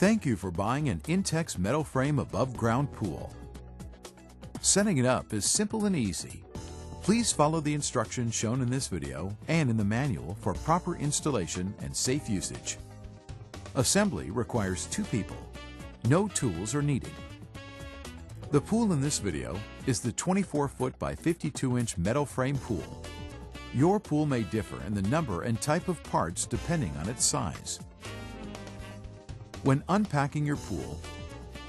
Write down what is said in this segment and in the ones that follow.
Thank you for buying an INTEX metal frame above ground pool. Setting it up is simple and easy. Please follow the instructions shown in this video and in the manual for proper installation and safe usage. Assembly requires 2 people. No tools are needed. The pool in this video is the 24-foot by 52-inch metal frame pool. Your pool may differ in the number and type of parts depending on its size. When unpacking your pool,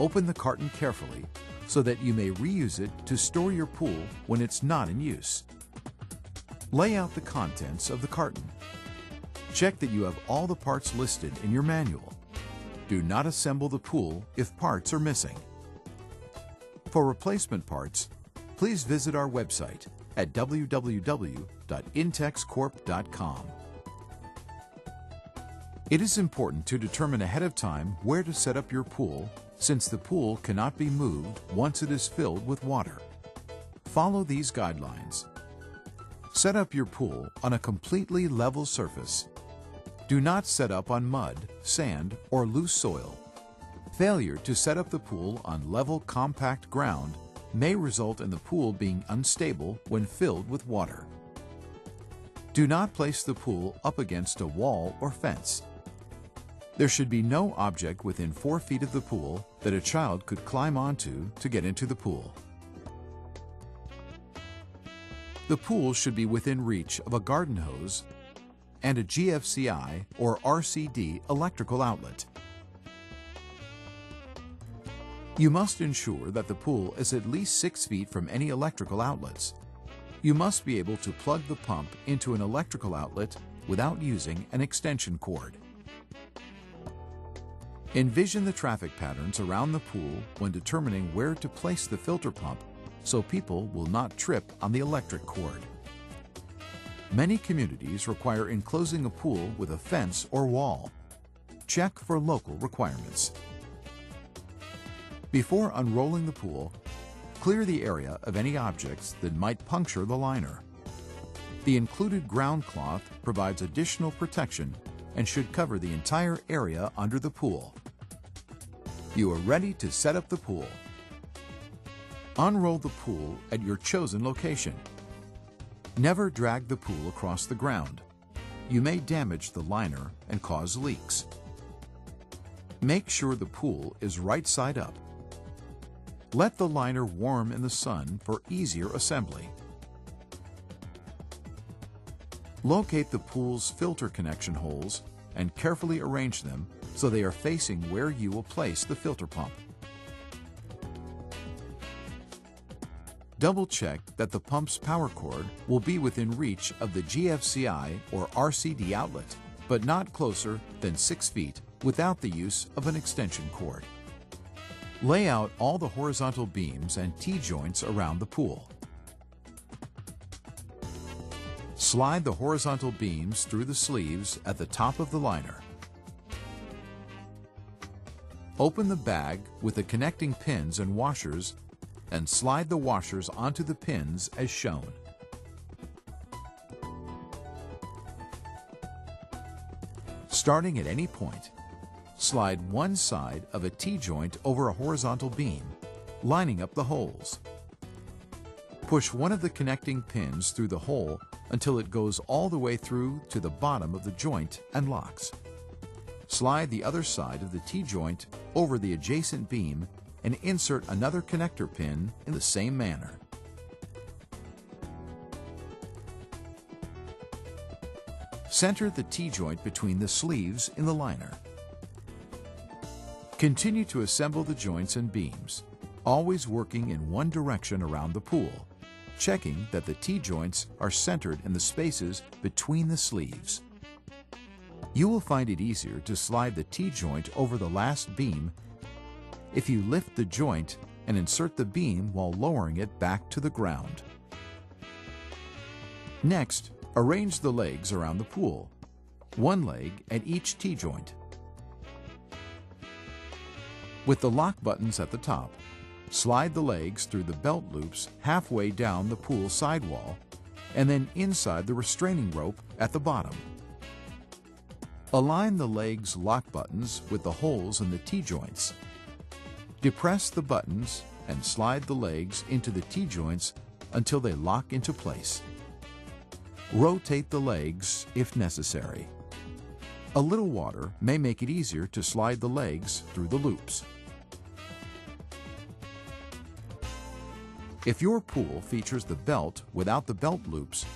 open the carton carefully so that you may reuse it to store your pool when it's not in use. Lay out the contents of the carton. Check that you have all the parts listed in your manual. Do not assemble the pool if parts are missing. For replacement parts, please visit our website at www.intexcorp.com. It is important to determine ahead of time where to set up your pool, since the pool cannot be moved once it is filled with water. Follow these guidelines. Set up your pool on a completely level surface. Do not set up on mud, sand, or loose soil. Failure to set up the pool on level, compact ground may result in the pool being unstable when filled with water. Do not place the pool up against a wall or fence. There should be no object within 4 feet of the pool that a child could climb onto to get into the pool. The pool should be within reach of a garden hose and a GFCI or RCD electrical outlet. You must ensure that the pool is at least 6 feet from any electrical outlets. You must be able to plug the pump into an electrical outlet without using an extension cord. Envision the traffic patterns around the pool when determining where to place the filter pump so people will not trip on the electric cord. Many communities require enclosing a pool with a fence or wall. Check for local requirements. Before unrolling the pool, clear the area of any objects that might puncture the liner. The included ground cloth provides additional protection and should cover the entire area under the pool. You are ready to set up the pool. Unroll the pool at your chosen location. Never drag the pool across the ground. You may damage the liner and cause leaks. Make sure the pool is right side up. Let the liner warm in the sun for easier assembly. Locate the pool's filter connection holes and carefully arrange them so they are facing where you will place the filter pump. Double-check that the pump's power cord will be within reach of the GFCI or RCD outlet, but not closer than 6 feet without the use of an extension cord. Lay out all the horizontal beams and T-joints around the pool. Slide the horizontal beams through the sleeves at the top of the liner. Open the bag with the connecting pins and washers and slide the washers onto the pins as shown. Starting at any point, slide one side of a T-joint over a horizontal beam, lining up the holes. Push one of the connecting pins through the hole until it goes all the way through to the bottom of the joint and locks. Slide the other side of the T-joint over the adjacent beam and insert another connector pin in the same manner. Center the T-joint between the sleeves in the liner. Continue to assemble the joints and beams, always working in one direction around the pool, checking that the T-joints are centered in the spaces between the sleeves. You will find it easier to slide the T-joint over the last beam if you lift the joint and insert the beam while lowering it back to the ground. Next, arrange the legs around the pool, one leg at each T-joint. With the lock buttons at the top, slide the legs through the belt loops halfway down the pool sidewall and then inside the restraining rope at the bottom. Align the legs' lock buttons with the holes in the T-joints. Depress the buttons and slide the legs into the T-joints until they lock into place. Rotate the legs if necessary. A little water may make it easier to slide the legs through the loops. If your pool features the belt without the belt loops,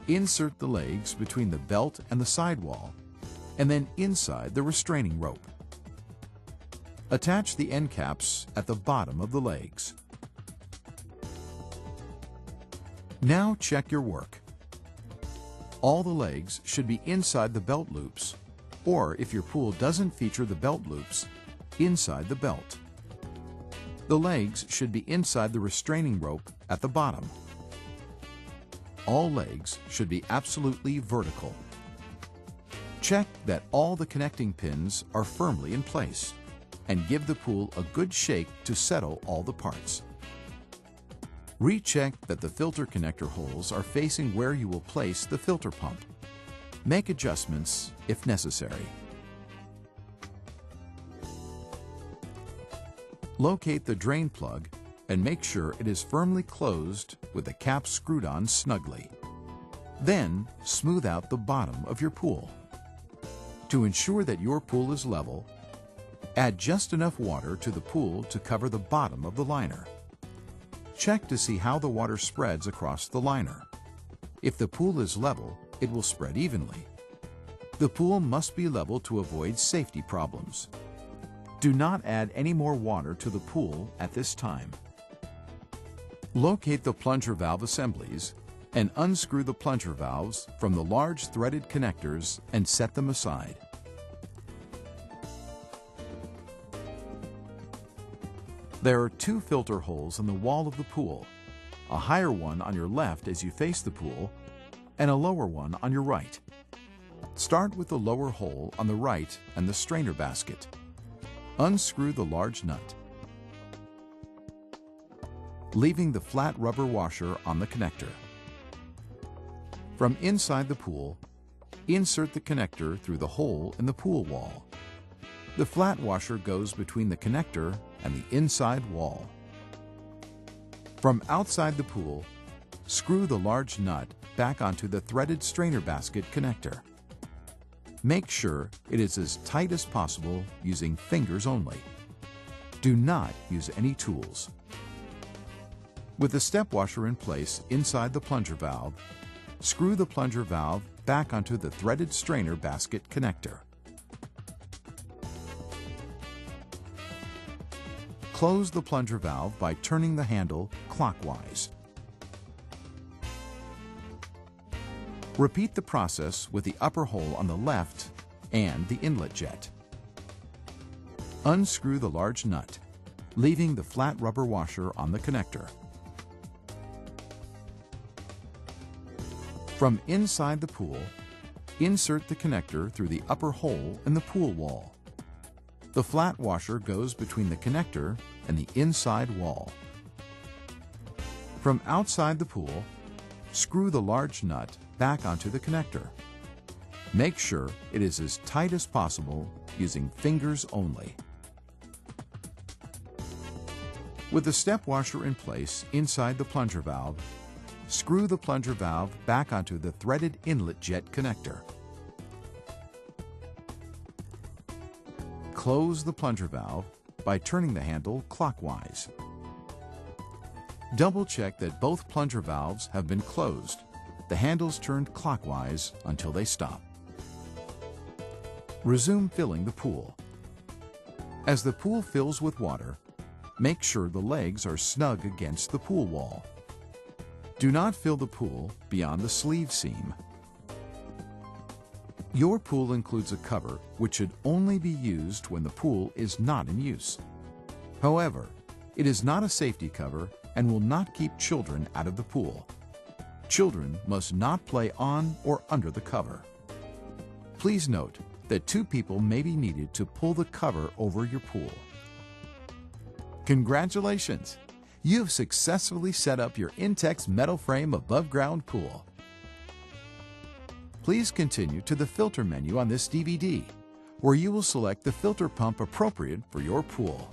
insert the legs between the belt and the sidewall, and then inside the restraining rope. Attach the end caps at the bottom of the legs. Now check your work. All the legs should be inside the belt loops, or if your pool doesn't feature the belt loops, inside the belt. The legs should be inside the restraining rope at the bottom. All legs should be absolutely vertical. Check that all the connecting pins are firmly in place, and give the pool a good shake to settle all the parts. Recheck that the filter connector holes are facing where you will place the filter pump. Make adjustments if necessary. Locate the drain plug and make sure it is firmly closed with the cap screwed on snugly. Then, smooth out the bottom of your pool. To ensure that your pool is level, add just enough water to the pool to cover the bottom of the liner. Check to see how the water spreads across the liner. If the pool is level, it will spread evenly. The pool must be level to avoid safety problems. Do not add any more water to the pool at this time. Locate the plunger valve assemblies and unscrew the plunger valves from the large threaded connectors and set them aside. There are two filter holes in the wall of the pool, a higher one on your left as you face the pool, and a lower one on your right. Start with the lower hole on the right and the strainer basket. Unscrew the large nut, leaving the flat rubber washer on the connector. From inside the pool, insert the connector through the hole in the pool wall. The flat washer goes between the connector and the inside wall. From outside the pool, screw the large nut back onto the threaded strainer basket connector. Make sure it is as tight as possible using fingers only. Do not use any tools. With the step washer in place inside the plunger valve, screw the plunger valve back onto the threaded strainer basket connector. Close the plunger valve by turning the handle clockwise. Repeat the process with the upper hole on the left and the inlet jet. Unscrew the large nut, leaving the flat rubber washer on the connector. From inside the pool, insert the connector through the upper hole in the pool wall. The flat washer goes between the connector and the inside wall. From outside the pool, screw the large nut back onto the connector. Make sure it is as tight as possible using fingers only. With the step washer in place inside the plunger valve, screw the plunger valve back onto the threaded inlet jet connector. Close the plunger valve by turning the handle clockwise. Double check that both plunger valves have been closed, the handles turned clockwise until they stop. Resume filling the pool. As the pool fills with water, make sure the legs are snug against the pool wall. Do not fill the pool beyond the sleeve seam. Your pool includes a cover which should only be used when the pool is not in use. However, it is not a safety cover and will not keep children out of the pool. Children must not play on or under the cover. Please note that 2 people may be needed to pull the cover over your pool. Congratulations! You have successfully set up your INTEX metal frame above ground pool. Please continue to the filter menu on this DVD, where you will select the filter pump appropriate for your pool.